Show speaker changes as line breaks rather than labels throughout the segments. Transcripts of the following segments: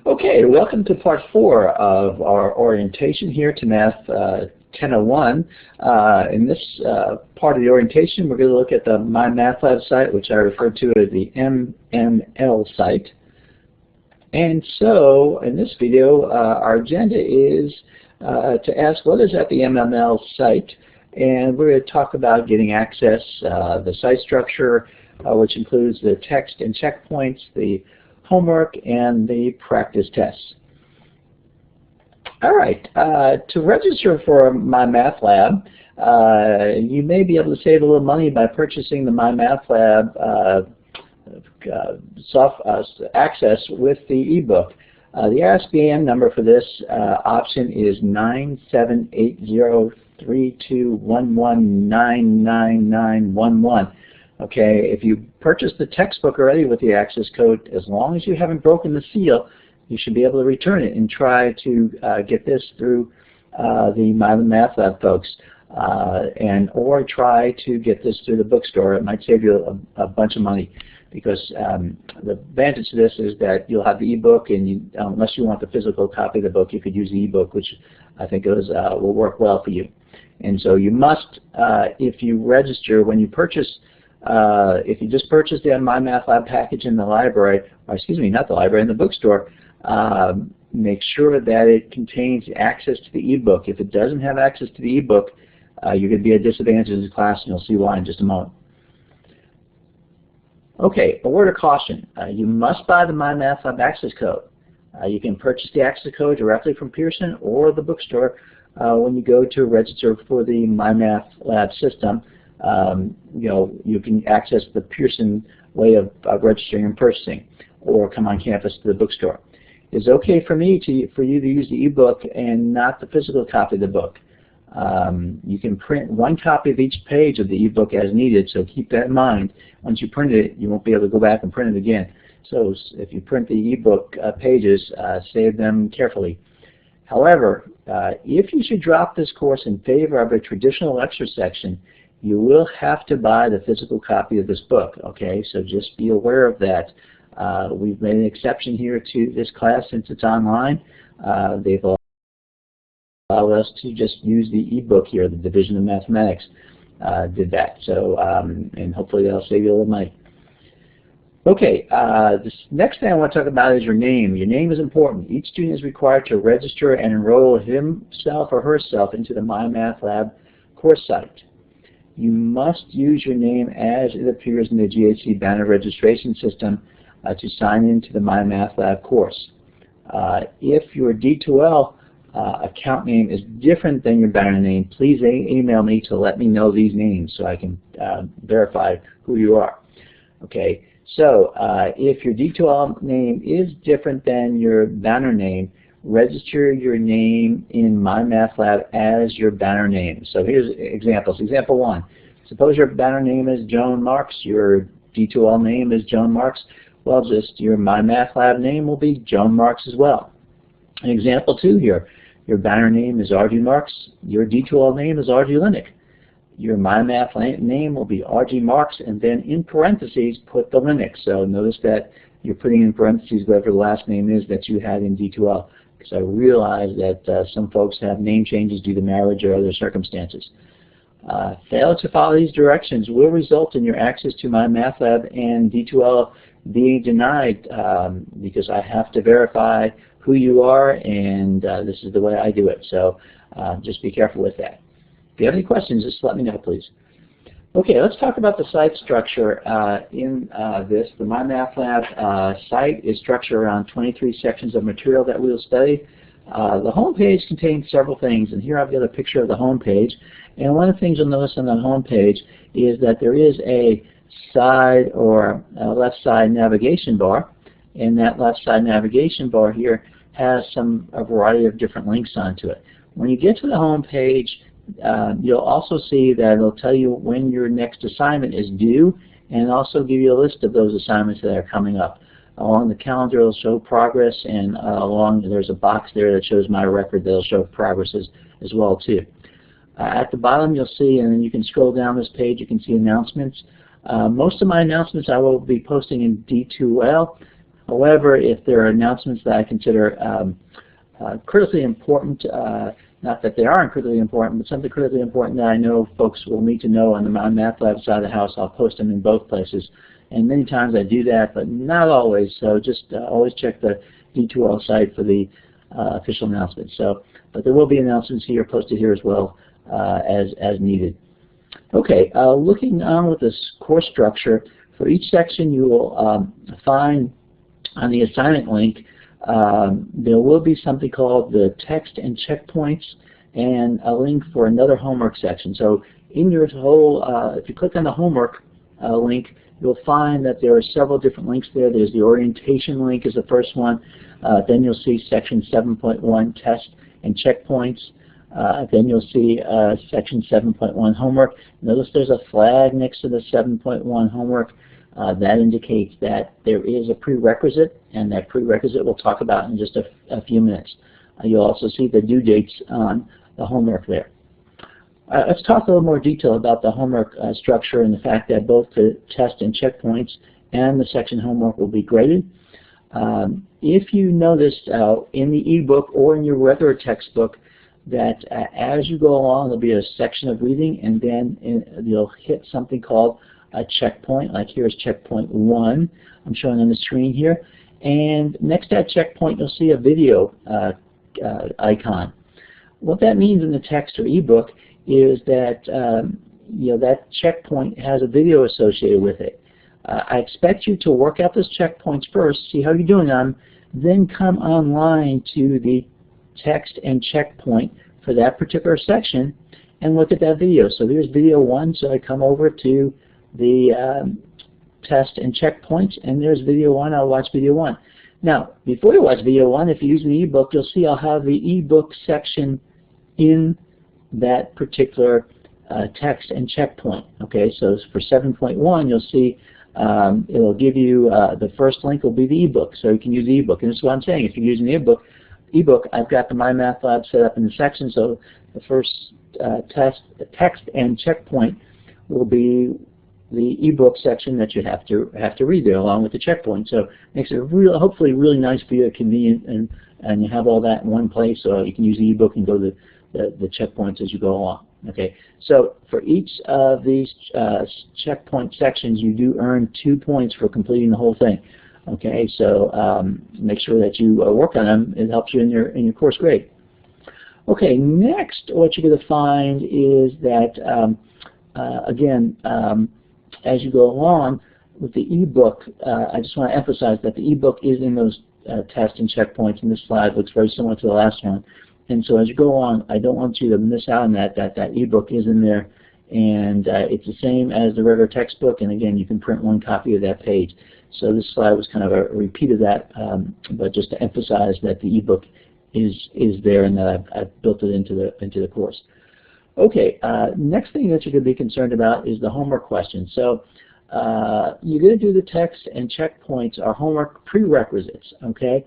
Okay, welcome to part 4 of our orientation here to Math 1001. In this part of the orientation, we're going to look at the MyMathLab site, which I refer to as the MML site. And so, in this video, our agenda is to ask what is at the MML site, and we're going to talk about getting access, the site structure, which includes the text and checkpoints, the homework, and the practice tests. All right, to register for MyMathLab, you may be able to save a little money by purchasing the MyMathLab access with the ebook. The ISBN number for this option is 9780321199911. Okay, if you purchased the textbook already with the access code, as long as you haven't broken the seal, you should be able to return it and try to get this through the MyMathLab folks, or try to get this through the bookstore. It might save you a bunch of money, because the advantage to this is that you'll have the ebook, and unless you want the physical copy of the book, you could use the ebook, which I think will work well for you. And so you must, if you register, when you purchase, if you just purchase the MyMathLab package in the library, or excuse me, not the library, in the bookstore, make sure that it contains access to the ebook. If it doesn't have access to the ebook, you're going to be at a disadvantage in this class, and you'll see why in just a moment. Okay, a word of caution. You must buy the MyMathLab access code. You can purchase the access code directly from Pearson or the bookstore when you go to register for the MyMathLab system. You can access the Pearson way of registering and purchasing, or come on campus to the bookstore. It's okay for you to use the ebook and not the physical copy of the book. You can print one copy of each page of the ebook as needed, so keep that in mind. Once you print it, you won't be able to go back and print it again. So if you print the ebook pages, save them carefully. However, if you should drop this course in favor of a traditional lecture section, you will have to buy the physical copy of this book, okay? So just be aware of that. We've made an exception here to this class since it's online. They've allowed us to just use the ebook here. The Division of Mathematics did that. So, and hopefully that'll save you a little money. Okay, this next thing I want to talk about is your name. Your name is important. Each student is required to register and enroll himself or herself into the MyMathLab course site. You must use your name as it appears in the GHC banner registration system to sign into the MyMathLab course. If your D2L account name is different than your banner name, please email me to let me know these names so I can verify who you are. Okay, so if your D2L name is different than your banner name, register your name in MyMathLab as your banner name. So here's examples. Example 1. Suppose your banner name is Joan Marks, your D2L name is Joan Marks. Well, just your MyMathLab name will be Joan Marks as well. And example 2 here. Your banner name is RG Marks, your D2L name is RG Linux. Your MyMath name will be RG Marks, and then in parentheses put the Linux. So notice that you're putting in parentheses whatever the last name is that you had in D2L, because I realize that some folks have name changes due to marriage or other circumstances. Failure to follow these directions will result in your access to MyMathLab and D2L being denied, because I have to verify who you are, and this is the way I do it. So just be careful with that. If you have any questions, just let me know, please. Okay, let's talk about the site structure in this. The MyMathLab site is structured around 23 sections of material that we'll study. The home page contains several things, and here I've got a picture of the home page. And one of the things you'll notice on the home page is that there is a side or left side navigation bar, and that left side navigation bar here has a variety of different links onto it. When you get to the home page, you'll also see that it'll tell you when your next assignment is due, and also give you a list of those assignments that are coming up. Along the calendar it'll show progress, and there's a box there that shows my record that'll show progress as well too. At the bottom you'll see, and then you can scroll down this page, you can see announcements. Most of my announcements I will be posting in D2L. However, if there are announcements that I consider critically important, not that they aren't critically important, but something critically important that I know folks will need to know on the MyMathLab side of the house, I'll post them in both places. And many times I do that, but not always. So just always check the D2L site for the official announcements. So, but there will be announcements here posted here as well as needed. Okay, looking on with this course structure, for each section you will find on the assignment link there will be something called the text and checkpoints and a link for another homework section. So in your whole, if you click on the homework link, you'll find that there are several different links there. There's the orientation link is the first one. Then you'll see section 7.1 test and checkpoints. Then you'll see section 7.1 homework. Notice there's a flag next to the 7.1 homework. That indicates that there is a prerequisite, and that prerequisite we'll talk about in just a few minutes. You'll also see the due dates on the homework there. Let's talk a little more detail about the homework structure and the fact that both the test and checkpoints and the section homework will be graded. If you notice in the ebook or in your regular textbook that as you go along there'll be a section of reading, and then you'll hit something called a checkpoint, like here's checkpoint 1 I'm showing on the screen here, and next to that checkpoint you'll see a video icon. What that means in the text or ebook is that that checkpoint has a video associated with it. I expect you to work out those checkpoints first, see how you're doing on them, then come online to the text and checkpoint for that particular section and look at that video. So here's video 1, so I come over to the test and checkpoints, and there's video 1. I'll watch video 1. Now, before you watch video 1, if you're using the ebook, you'll see I'll have the ebook section in that particular text and checkpoint. Okay, so for 7.1, you'll see it'll give you the first link will be the ebook, so you can use the ebook. And this is what I'm saying. If you're using the ebook, I've got the MyMathLab set up in the section, so the first text and checkpoint will be the ebook section that you have to read there along with the checkpoint. So it makes it hopefully really nice for you, convenient, and you have all that in one place, so you can use the ebook and go to the checkpoints as you go along. Okay, so for each of these checkpoint sections, you do earn 2 points for completing the whole thing. Okay, so make sure that you work on them. It helps you in your course grade. Okay, next what you're going to find is that again, as you go along with the ebook, I just want to emphasize that the ebook is in those tests and checkpoints, and this slide looks very similar to the last one. And so as you go along, I don't want you to miss out on that ebook is in there, and it's the same as the regular textbook, and again, you can print one copy of that page. So this slide was kind of a repeat of that, but just to emphasize that the ebook is there and that I've built it into the course. Okay, next thing that you're going to be concerned about is the homework questions. So you're going to do the text and checkpoints are homework prerequisites. Okay,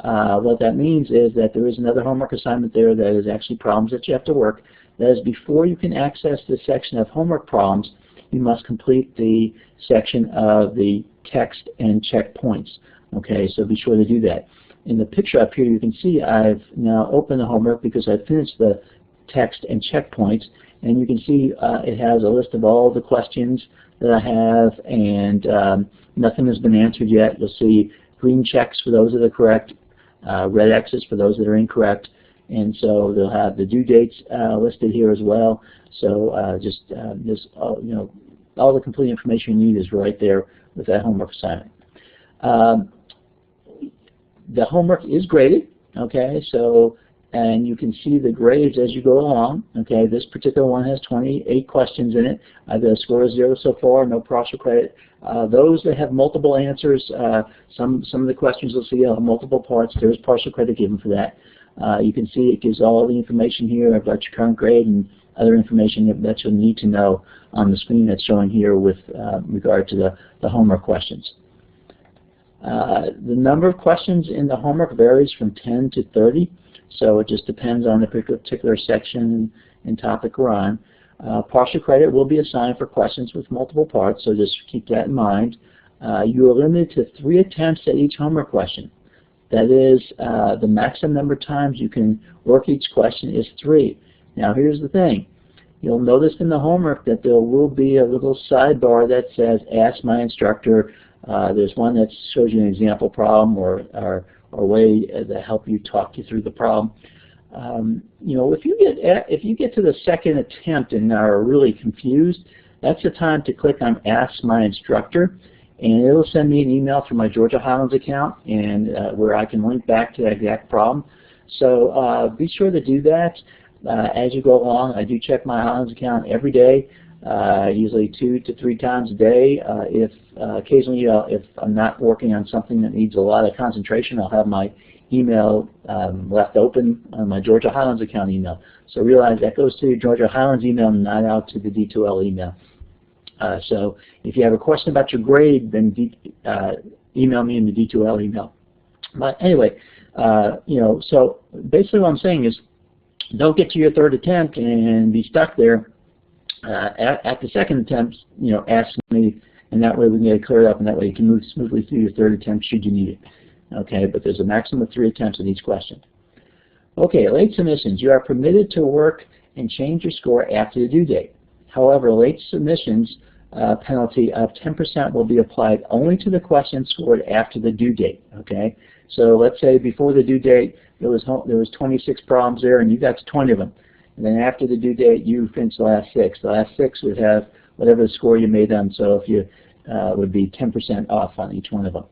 what that means is that there is another homework assignment there that is actually problems that you have to work. That is, before you can access the section of homework problems, you must complete the section of the text and checkpoints. Okay, so be sure to do that. In the picture up here, you can see I've now opened the homework because I finished the text and checkpoints, and you can see it has a list of all the questions that I have, and nothing has been answered yet. You'll see green checks for those that are correct, red X's for those that are incorrect, and so they'll have the due dates listed here as well. So all the complete information you need is right there with that homework assignment. The homework is graded, okay, so, and you can see the grades as you go along. Okay, this particular one has 28 questions in it. The score is 0 so far, no partial credit. Those that have multiple answers, some of the questions you'll see have multiple parts. There is partial credit given for that. You can see it gives all the information here about your current grade and other information that you'll need to know on the screen that's showing here with regard to the homework questions. The number of questions in the homework varies from 10 to 30, so it just depends on the particular section and topic we're on. Partial credit will be assigned for questions with multiple parts, so just keep that in mind. you are limited to 3 attempts at each homework question. That is, the maximum number of times you can work each question is 3. Now here's the thing. You'll notice in the homework that there will be a little sidebar that says Ask My Instructor. There's one that shows you an example problem or a way to help you talk you through the problem. You know, if you get to the second attempt and are really confused, that's the time to click on Ask My Instructor, and it'll send me an email from my Georgia Highlands account, and where I can link back to that exact problem. So be sure to do that as you go along. I do check my Highlands account every day, usually 2 to 3 times a day. If occasionally, if I'm not working on something that needs a lot of concentration, I'll have my email left open on my Georgia Highlands account email. So realize that goes to your Georgia Highlands email, not out to the D2L email. So if you have a question about your grade, then email me in the D2L email. But anyway, you know, so basically what I'm saying is, don't get to your 3rd attempt and be stuck there. At the 2nd attempt, you know, ask me, and that way we can get it cleared up, and that way you can move smoothly through your 3rd attempt should you need it. Okay, but there's a maximum of 3 attempts at each question. Okay, late submissions. You are permitted to work and change your score after the due date. However, late submissions penalty of 10% will be applied only to the questions scored after the due date. Okay, so let's say before the due date there was 26 problems there, and you got to 20 of them, and then after the due date you finished the last 6. The last 6 would have whatever the score you made them. So if you would be 10% off on each one of them.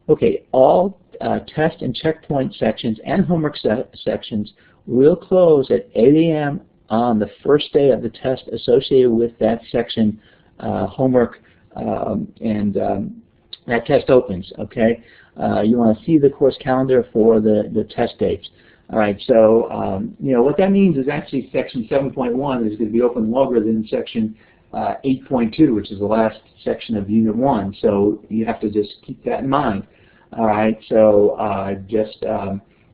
Okay, all test and checkpoint sections and homework sections will close at 8 a.m. on the first day of the test associated with that section homework, and that test opens. Okay, you want to see the course calendar for the test dates. All right, so you know what that means is actually section 7.1 is going to be open longer than section 8.2, which is the last section of Unit 1. So you have to just keep that in mind. All right, so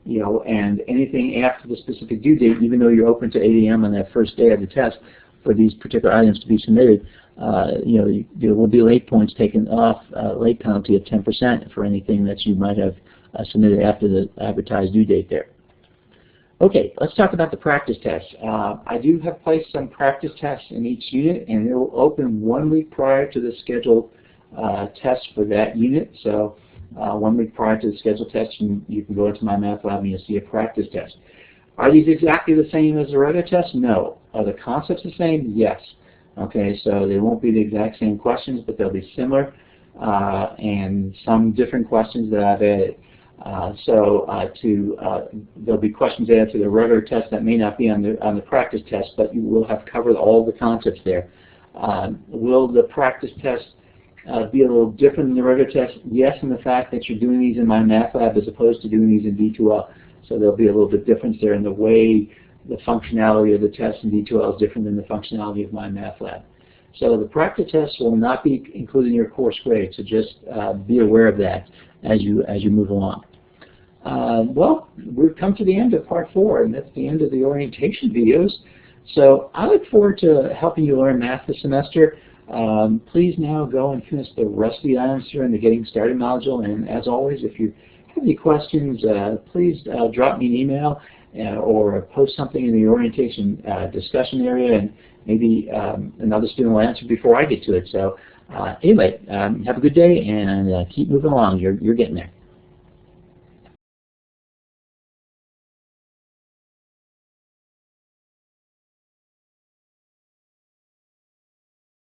you know, and anything after the specific due date, even though you're open to 8 a.m. on that first day of the test for these particular items to be submitted, you know, there will be late points taken off, late penalty of 10% for anything that you might have submitted after the advertised due date there. Okay, let's talk about the practice tests. I do have placed some practice tests in each unit, and it will open 1 week prior to the scheduled test for that unit. So 1 week prior to the scheduled test, you can go into MyMathLab and you'll see a practice test. Are these exactly the same as the regular test? No. Are the concepts the same? Yes. Okay, so they won't be the exact same questions, but they'll be similar, and some different questions that I've added. There'll be questions added to the regular test that may not be on the practice test, but you will have covered all the concepts there. Will the practice test be a little different than the regular test? Yes, in the fact that you're doing these in MyMathLab as opposed to doing these in D2L. So there'll be a little bit difference there in the way the functionality of the test in D2L is different than the functionality of MyMathLab. So the practice test will not be included in your course grade, so just be aware of that as you move along. Well, we've come to the end of part 4, and that's the end of the orientation videos. So I look forward to helping you learn math this semester. Please now go and finish the rest of the items here in the Getting Started module, and as always, if you have any questions, please drop me an email or post something in the orientation discussion area, and maybe another student will answer before I get to it. So anyway, have a good day and keep moving along. You're getting there.